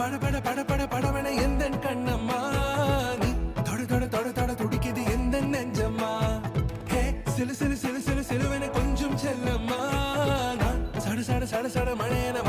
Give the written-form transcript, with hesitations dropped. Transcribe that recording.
பட பட பட படவன எந்த கண்ணம்மா நீ தொட தொட தொட தொட துடிக்குது எந்த நெஞ்சம்மா ஹே சிலு சிலு சிலு சிலு சிலுவன கொஞ்சம் செல்லம்மா நான் சட சட சட சட மழையன